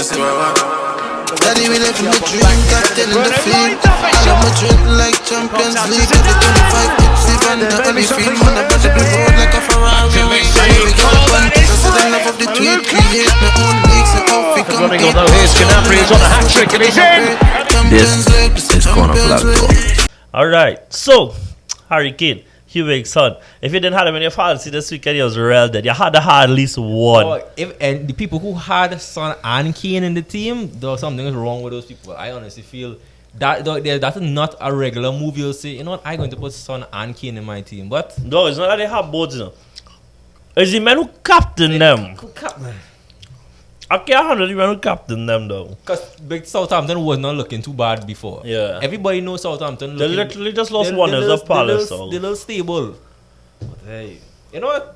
Daddy, we live in the dream, captain in the field. I'm a drink like Champions League. Every 25 hits, even the only field. Man, I better be road like a Ferrari. We got a bunch, I said the love of the tweet. Create my own leagues, and off we come. Running on though, here's Canapri, he's on a hat-trick and he's in! This is corner flag goal. Alright, so, Harry Kane, Hugh son. If you didn't have him in your fantasy this weekend, you was real dead. You had to have at least one. And the people who had Son and Kane in the team, there was something wrong with those people. I honestly feel that's not a regular move. You'll say, you know what, I'm going to put Son and Kane in my team. But no, it's not that they have both, you know. It's the men who captain them. I can't handle the men who captain them, though. Because Big Southampton was not looking too bad before. Yeah. Everybody knows Southampton. They literally just lost one as a Palace. They're a little stable. But hey, you know what?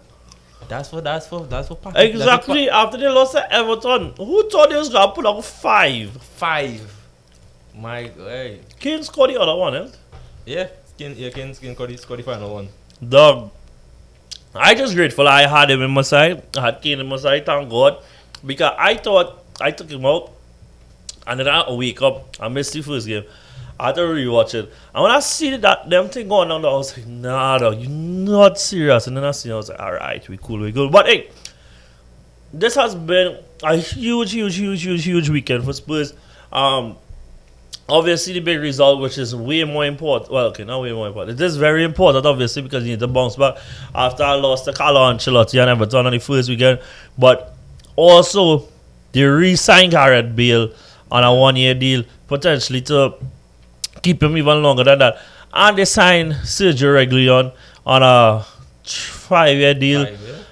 That's for Patrick. Exactly. After they lost to Everton, who thought they was going to put up 5? 5. My, hey. Kane scored the other one, eh? Yeah, Kane scored the final one. Dog. I just grateful I had him in my side. I had Kane in my side, thank God. Because I thought I took him out and then I wake up. I missed the first game. I had to rewatch it. And when I see that them thing going on, I was like, nah, dog, you're not serious. And then I see it, I was like, alright, we cool, we good. But hey, this has been a huge weekend for Spurs. Obviously, the big result, which is way more important. Well, okay, not way more important. It is very important, obviously, because you need to bounce back after I lost to Carlo Ancelotti and Everton on the first weekend. But also, they re-signed Gareth Bale on a 1-year deal, potentially to keep him even longer than that. And they signed Sergio Reguilon on a 5-year deal.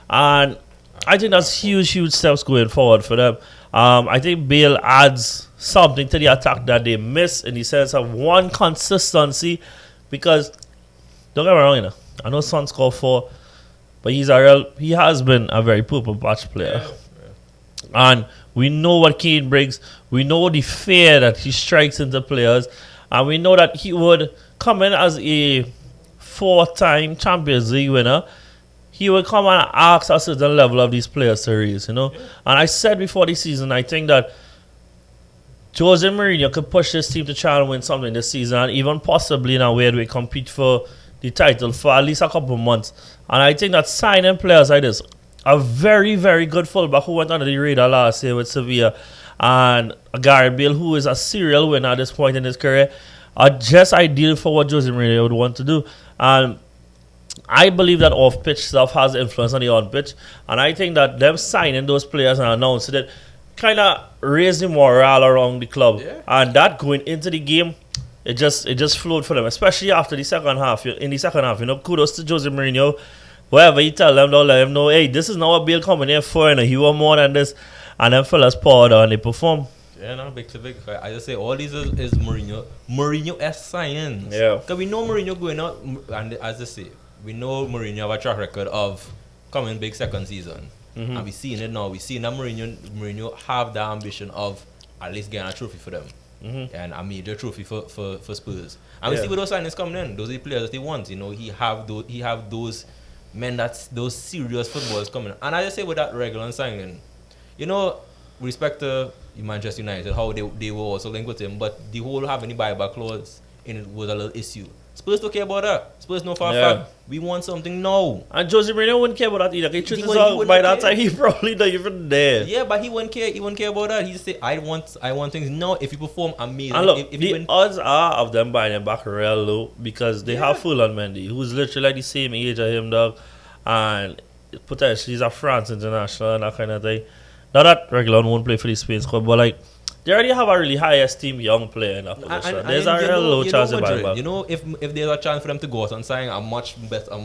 And I think that's huge steps going forward for them. I think Bale adds something to the attack that they miss in the sense of one consistency. Because, don't get me wrong, you know, I know Son scored 4, but he has been a very purple patch player. Yeah. And we know what Kane brings. We know the fear that he strikes into players. And we know that he would come in as a 4-time Champions League winner. He would come and ask a certain level of these players to raise, you know. Yeah. And I said before the season, I think that Jose Mourinho could push this team to try and win something this season, and even possibly in a way we compete for the title for at least a couple of months. And I think that signing players like this, a very good fullback who went under the radar last year with Sevilla, and Gareth Bale, who is a serial winner at this point in his career, are just ideal for what Jose Mourinho would want to do. And I believe that off-pitch stuff has influence on the on-pitch, and I think that them signing those players and announcing it kind of raised the morale around the club. Yeah. And that going into the game, it just flowed for them, especially after the second half. In the second half, you know, kudos to Jose Mourinho. Whatever you tell them, don't let them know, hey, this is not what Bale coming here for, and he want more than this. And them fellas poured on and they perform. Yeah, no, big to big. I just say all these is Mourinho-esque signings. Yeah. Because we know Mourinho going out, and as I say, we know Mourinho have a track record of coming big second season. Mm-hmm. And we seeing it now. We seeing that Mourinho have the ambition of at least getting a trophy for them. Mm-hmm. And a major trophy for Spurs. And we see with those signings coming in, those are the players that they want. You know, he have those men, that's those serious footballers coming. And I just say with that regular signing, you know, with respect to Manchester United, how they were also linked with him, but the whole having the buyback clause in it was a little issue. Spurs don't care about that. Spurs know for a fact we want something now. And Jose Mourinho wouldn't care about that either. By that time, he probably not even there. Yeah, but he wouldn't care. He wouldn't care about that. He just say, I want things now. If you perform amazing. And look, the odds are of them buying him back real low because they have Fulan Mendy, who's literally like the same age as him, dog. And potentially he's a France international and that kind of thing. Not that Reguilon won't play for the Spain squad, but like they already have a really high esteemed young player in that position. There's a real low chance of buyback. You know, if there's a chance for them to go out and sign a much better,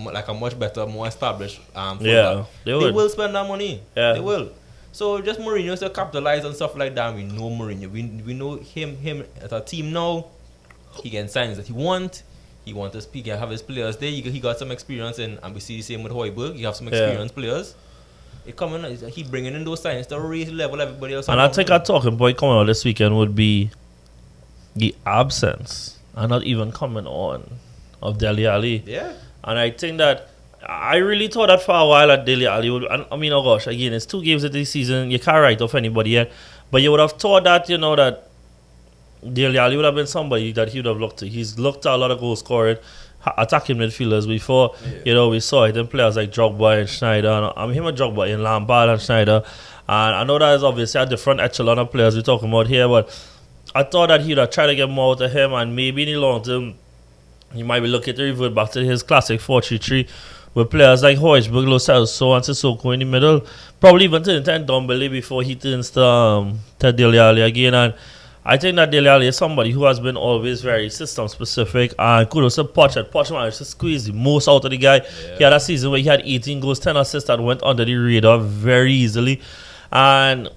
more established fullback, they will spend that money. Yeah. They will. So just Mourinho to capitalize on stuff like that. We know Mourinho. We know him as a team now. He can sign that he wants. He wants to speak and have his players there. He got some experience in, and we see the same with Højbjerg. You have some experienced players. He bringing in those signs to raise the level everybody else. And I think a talking point coming out this weekend would be the absence and not even coming on of Dele Alli. Yeah. And I think that I really thought that for a while that Dele Alli would. I mean, oh gosh, again, it's 2 games of this season. You can't write off anybody yet. But you would have thought that, you know, that Dele Alli would have been somebody that he would have looked to. He's looked at a lot of goal scoring, attacking midfielders before. You know, we saw it in players like Drogba and Schneider. Him and Drogba in Lampard and Schneider. And I know that is obviously a different echelon of players we're talking about here, but I thought that he would have tried to get more out of him, and maybe in the long term, he might be looking to revert back to his classic 4-3-3 with players like Højbjerg, Lo Celso, and Sissoko in the middle. Probably even turn Dombele before he turns to Dele Alli again. And I think that Dele Alli is somebody who has been always very system specific, and kudos to Poch. Poch managed to squeeze the most out of the guy. Yeah. He had a season where he had 18 goals, 10 assists that went under the radar very easily. And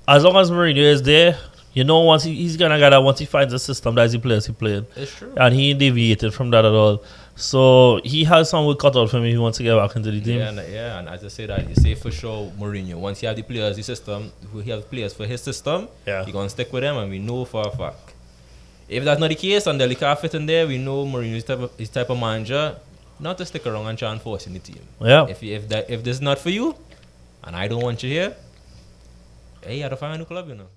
as long as Mourinho is there, you know, once he's gonna get that, once he finds a system that he playing. It's true. And he ain't deviated from that at all. So he has some work cut out for me if he wants to get back into the team. And as I say that, you say for sure Mourinho, once he have the players, the system, he have players for his system, he gonna stick with them, and we know for a fact. If that's not the case and Dele can't fit in there, we know Mourinho is type of manager not to stick around and try and force in the team. Yeah. If this is not for you, and I don't want you here, hey, you have to find a new club, you know.